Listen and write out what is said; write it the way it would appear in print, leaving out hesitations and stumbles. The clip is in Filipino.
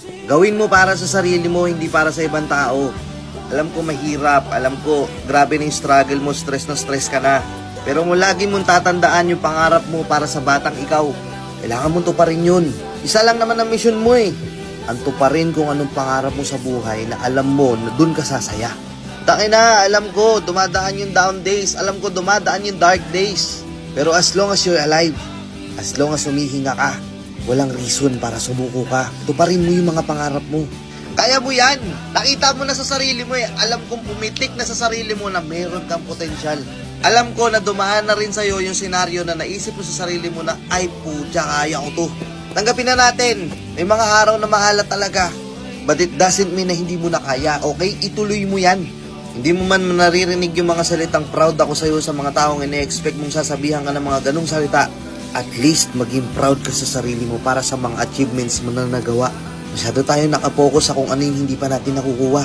Gawin mo para sa sarili mo, hindi para sa ibang tao. Alam ko mahirap, alam ko grabe na yung struggle mo, stress na stress ka na. Pero mo lagi mong tatandaan yung pangarap mo para sa batang ikaw. Kailangan mong tuparin yun. Isa lang naman ang mission mo eh. Ang tuparin kung anong pangarap mo sa buhay na alam mo na dun ka sasaya. Na, alam ko dumadaan yung down days, alam ko dumadaan yung dark days. Pero as long as you're alive, as long as humihinga ka, walang reason para sumuko ka. Tuparin mo yung mga pangarap mo. Kaya mo yan. Nakita mo na sa sarili mo eh. Alam kong pumitik na sa sarili mo na meron kang potensyal. Alam ko na dumaan na rin sa'yo yung senaryo na naisip mo sa sarili mo na ay putya, kaya ko to. Tanggapin na natin. May mga araw na mahala talaga. But it doesn't mean na hindi mo na kaya. Okay? Ituloy mo yan. Hindi mo man naririnig yung mga salitang proud ako sa'yo sa mga taong ine-expect mong sasabihan ka ng mga ganong salita. At least maging proud ka sa sarili mo para sa mga achievements mo na nagawa. Masyado tayo nakapokus sa kung ano yung hindi pa natin nakukuha.